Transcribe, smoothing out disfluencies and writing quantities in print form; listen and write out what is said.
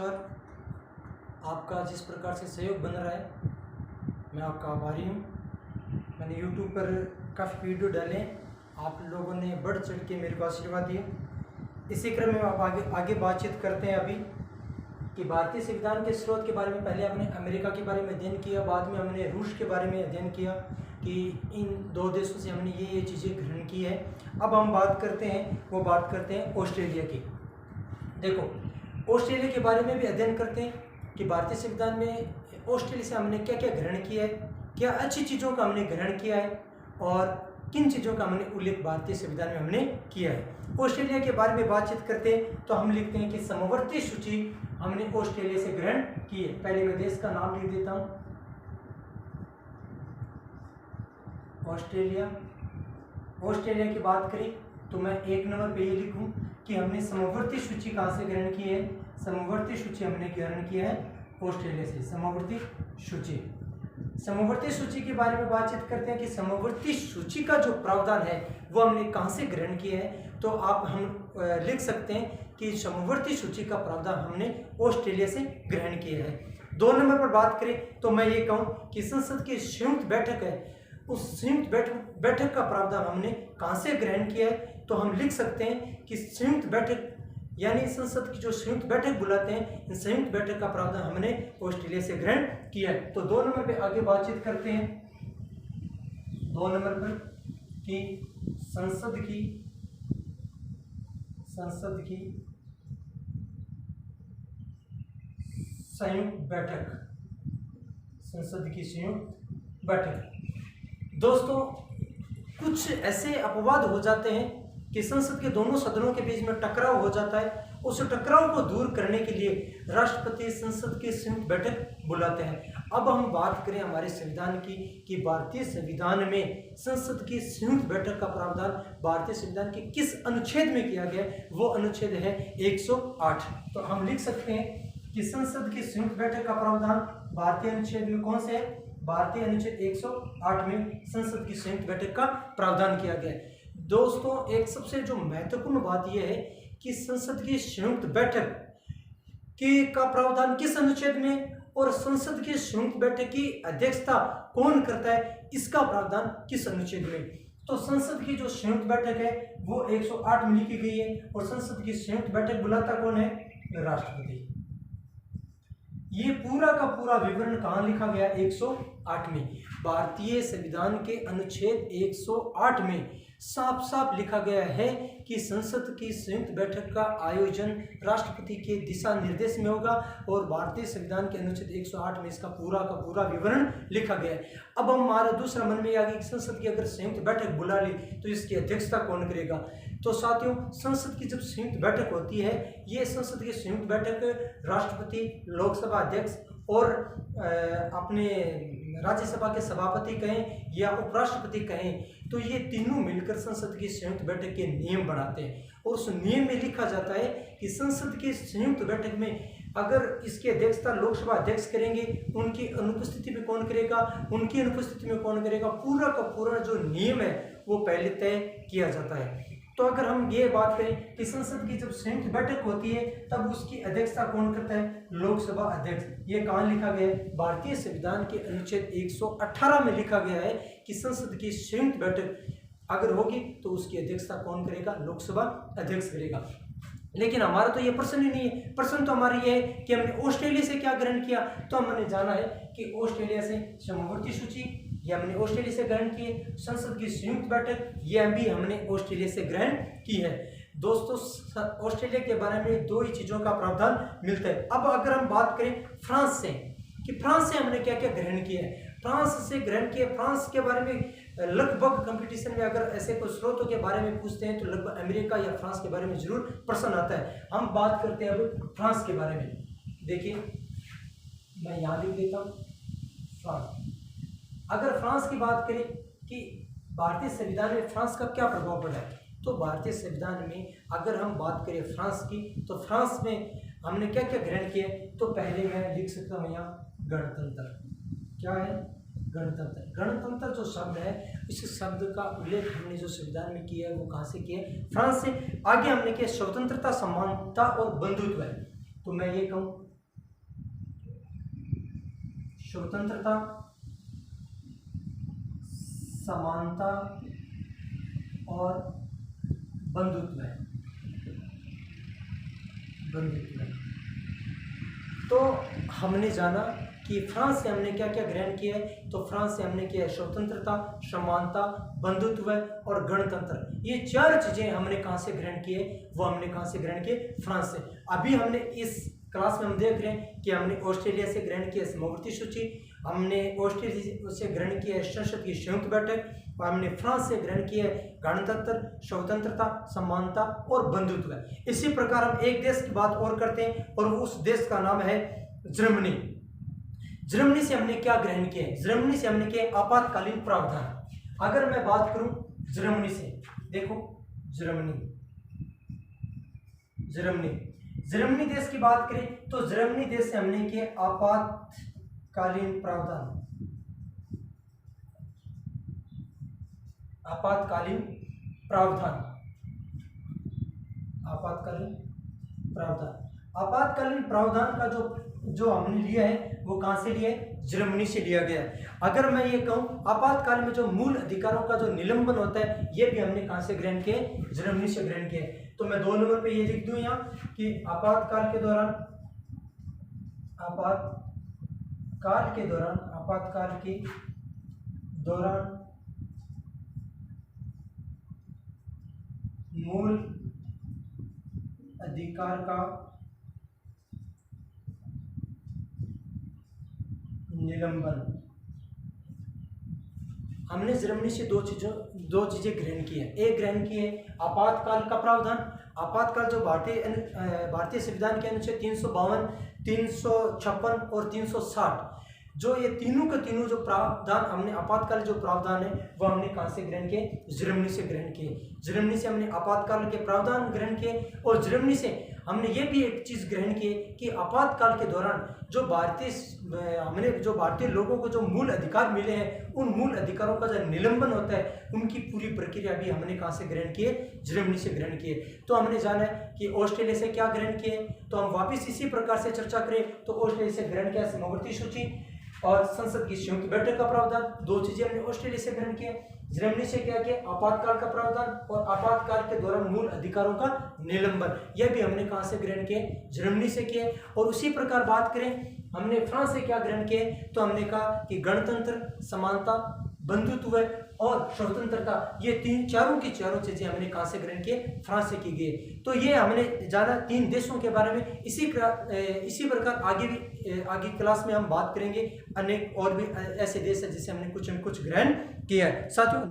नमस्कार। आपका जिस प्रकार से सहयोग बन रहा है मैं आपका आभारी हूँ। मैंने YouTube पर काफ़ी वीडियो डाले, आप लोगों ने बढ़ चढ़ के मेरे को आशीर्वाद दिया। इसी क्रम में आप आगे बातचीत करते हैं अभी कि भारतीय संविधान के स्रोत के बारे में। पहले हमने अमेरिका के बारे में अध्ययन किया, बाद में हमने रूस के बारे में अध्ययन किया कि इन दो देशों से हमने ये चीज़ें ग्रहण की है। अब हम बात करते हैं ऑस्ट्रेलिया की। देखो, ऑस्ट्रेलिया के बारे में भी अध्ययन करते हैं कि भारतीय संविधान में ऑस्ट्रेलिया से हमने क्या क्या ग्रहण किया है, क्या अच्छी चीज़ों का हमने ग्रहण किया है और किन चीज़ों का हमने उल्लेख भारतीय संविधान में हमने किया है। ऑस्ट्रेलिया के बारे में बातचीत करते हैं तो हम लिखते हैं कि समवर्ती सूची हमने ऑस्ट्रेलिया से ग्रहण की है। पहले मैं देश का नाम लिख देता हूँ, ऑस्ट्रेलिया। ऑस्ट्रेलिया की बात करें तो मैं एक नंबर पे ये लिखूं कि हमने समवर्ती सूची कहाँ से ग्रहण की है। समवर्ती सूची हमने ग्रहण किया है ऑस्ट्रेलिया से। समवर्ती सूची के बारे में बातचीत करते हैं कि समवर्ती सूची का जो प्रावधान है वो हमने कहाँ से ग्रहण किया है। तो हम लिख सकते हैं कि समवर्ती सूची का प्रावधान हमने ऑस्ट्रेलिया से ग्रहण किया है। 2 नंबर पर बात करें तो मैं ये कहूँ कि संसद की संयुक्त बैठक है, उस संयुक्त बैठक का प्रावधान हमने कहाँ से ग्रहण किया है। तो हम लिख सकते हैं कि संयुक्त बैठक यानी संसद की जो संयुक्त बैठक बुलाते हैं, इन संयुक्त बैठक का प्रावधान हमने ऑस्ट्रेलिया से ग्रहण किया है। तो 2 नंबर पे आगे बातचीत करते हैं। 2 नंबर पर कि संसद की संयुक्त बैठक। दोस्तों, कुछ ऐसे अपवाद हो जाते हैं कि संसद के दोनों सदनों के बीच में टकराव हो जाता है। उस टकराव को दूर करने के लिए राष्ट्रपति संसद की संयुक्त बैठक बुलाते हैं। अब हम बात करें हमारे संविधान की कि भारतीय संविधान में संसद की संयुक्त बैठक का प्रावधान भारतीय संविधान के किस अनुच्छेद में किया गया है। वो अनुच्छेद है 108। तो हम लिख सकते हैं कि संसद की संयुक्त बैठक का प्रावधान भारतीय अनुच्छेद में कौन से है। भारतीय अनुच्छेद 108 में संसद की संयुक्त बैठक का प्रावधान किया गया है। दोस्तों, एक सबसे जो महत्वपूर्ण बात यह है कि संसद की संयुक्त बैठक का प्रावधान किस अनुच्छेद में और संसद की संयुक्त बैठक की अध्यक्षता कौन करता है, इसका प्रावधान किस अनुच्छेद में। तो संसद की जो संयुक्त बैठक है वो 108 में लिखी गई है और संसद की संयुक्त बैठक बुलाता कौन है, राष्ट्रपति। ये पूरा का पूरा विवरण कहाँ लिखा गया, 108 में। भारतीय संविधान के अनुच्छेद 108 में साफ साफ लिखा गया है कि संसद की संयुक्त बैठक का आयोजन राष्ट्रपति के दिशा निर्देश में होगा और भारतीय संविधान के अनुच्छेद 108 में इसका पूरा का पूरा विवरण लिखा गया है। अब हमारा दूसरा मन में आ गया कि संसद की अगर संयुक्त बैठक बुला ली तो इसकी अध्यक्षता कौन करेगा। तो साथियों, संसद की जब संयुक्त बैठक होती है, ये संसद की संयुक्त बैठक राष्ट्रपति, लोकसभा अध्यक्ष और अपने राज्यसभा के सभापति कहें या उपराष्ट्रपति कहें, तो ये तीनों मिलकर संसद की संयुक्त बैठक के नियम बनाते हैं। और उस नियम में लिखा जाता है कि संसद की संयुक्त बैठक में अगर इसकी अध्यक्षता लोकसभा अध्यक्ष करेंगे, उनकी अनुपस्थिति में कौन करेगा, उनकी अनुपस्थिति में कौन करेगा, पूरा का पूरा जो नियम है वो पहले तय किया जाता है। तो अगर हम ये बात करें कि संसद की जब संयुक्त बैठक होती है तब उसकी अध्यक्षता कौन करता है, लोकसभा अध्यक्ष। ये कहाँ लिखा गया है, भारतीय संविधान के अनुच्छेद 118 में लिखा गया है कि संसद की संयुक्त बैठक अगर होगी तो उसकी अध्यक्षता कौन करेगा, लोकसभा अध्यक्ष करेगा। लेकिन हमारा तो ये प्रश्न ही नहीं है। प्रश्न तो हमारा ये है कि हमने ऑस्ट्रेलिया से क्या ग्रहण किया। तो हमने जाना है कि ऑस्ट्रेलिया से समवर्ती सूची ये हमने ऑस्ट्रेलिया से ग्रहण की है। संसद की संयुक्त बैठक ये भी हमने ऑस्ट्रेलिया से ग्रहण की है। दोस्तों, ऑस्ट्रेलिया के बारे में 2 ही चीज़ों का प्रावधान मिलता है। अब अगर हम बात करें फ्रांस से कि फ्रांस से हमने क्या क्या ग्रहण किया है। फ्रांस से ग्रहण किया, फ्रांस के बारे में लगभग कंपटीशन में अगर ऐसे कोई स्रोतों के बारे में पूछते हैं तो लगभग अमेरिका या फ्रांस के बारे में जरूर प्रश्न आता है। हम बात करते हैं अब फ्रांस के बारे में। देखिए, मैं यहाँ लिख देता हूँ फ्रांस। अगर फ्रांस की बात करें कि भारतीय संविधान में फ्रांस का क्या प्रभाव पड़ा है, तो भारतीय संविधान में अगर हम बात करें फ्रांस की, तो फ्रांस में हमने क्या क्या ग्रहण किया। तो पहले मैं लिख सकता हूँ यहाँ गणतंत्र। क्या है, गणतंत्र। गणतंत्र जो शब्द है, इस शब्द का उल्लेख हमने जो संविधान में किया है वो कहाँ से किया है, फ्रांस से। आगे हमने किया स्वतंत्रता, समानता और बंधुत्व है। तो मैं ये कहूँ स्वतंत्रता, समानता और बंधुत्व। तो हमने जाना कि फ्रांस से हमने क्या क्या ग्रहण किया है। तो फ्रांस से हमने किया है स्वतंत्रता, समानता, बंधुत्व और गणतंत्र। ये 4 चीजें हमने कहाँ से ग्रहण किए, वो हमने कहाँ से ग्रहण किए, फ्रांस से। अभी हमने इस क्लास में हम देख रहे हैं कि हमने ऑस्ट्रेलिया से ग्रहण किया समवर्ती सूची, हमने ऑस्ट्रेलिया से ग्रहण किया है संसद की संयुक्त बैठक, और हमने फ्रांस से ग्रहण किया है गणतंत्र, स्वतंत्रता, समानता और बंधुत्व। इसी प्रकार हम एक देश की बात और करते हैं, और उस देश का नाम है जर्मनी। जर्मनी से हमने क्या ग्रहण किया है? जर्मनी से हमने किया आपातकालीन प्रावधान। अगर मैं बात करूं जर्मनी से, देखो जर्मनी देश की बात करें तो जर्मनी देश से हमने किया आपातकालीन प्रावधान। आपातकालीन प्रावधान का जो हमने लिया है वो कहां से लिया है? जर्मनी से लिया गया है। अगर मैं ये कहूं आपातकाल में जो मूल अधिकारों का जो निलंबन होता है, ये भी हमने कहां से ग्रहण किया? जर्मनी से ग्रहण किया। तो मैं 2 नंबर पे ये लिख दूं यहाँ कि आपातकाल के दौरान मूल अधिकार का निलंबन। हमने जर्मनी से दो चीजें ग्रहण की है। एक ग्रहण की है आपातकाल का प्रावधान। आपातकाल जो भारतीय संविधान के अनुच्छेद 352, 356 और 360, जो ये तीनों के तीनों जो प्रावधान हमने आपातकाल जो प्रावधान है वो हमने कहां से ग्रहण किए? जर्मनी से ग्रहण किए। जर्मनी से हमने आपातकाल के प्रावधान ग्रहण किए, और जर्मनी से हमने ये भी एक चीज ग्रहण की कि आपातकाल के दौरान जो भारतीय लोगों को जो मूल अधिकार मिले हैं, उन मूल अधिकारों का जो निलंबन होता है, उनकी पूरी प्रक्रिया भी हमने कहां से ग्रहण किए? जर्मनी से ग्रहण किए। तो हमने जाना है कि ऑस्ट्रेलिया से क्या ग्रहण किए, तो हम वापिस इसी प्रकार से चर्चा करें। तो ऑस्ट्रेलिया से ग्रहण किया समवर्ती सूची और संसद की संयुक्त बैठक का प्रावधान। 2 चीजें हमने ऑस्ट्रेलिया से ग्रहण किया। जर्मनी से क्या किया? आपातकाल का प्रावधान और आपातकाल के दौरान मूल अधिकारों का निलंबन। यह भी हमने कहां से ग्रहण किए? जर्मनी से किए। और उसी प्रकार बात करें हमने फ्रांस से क्या ग्रहण किए, तो हमने कहा कि गणतंत्र, समानता, बंधुत्व और स्वतंत्रता, ये चारों की चारों चीजें हमने कहां से ग्रहण किए? फ्रांस से की गई। तो ये हमने जाना 3 देशों के बारे में। इसी प्रकार आगे क्लास में हम बात करेंगे अनेक और भी ऐसे देश है जिसे हमने कुछ ग्रहण किया है। साथियों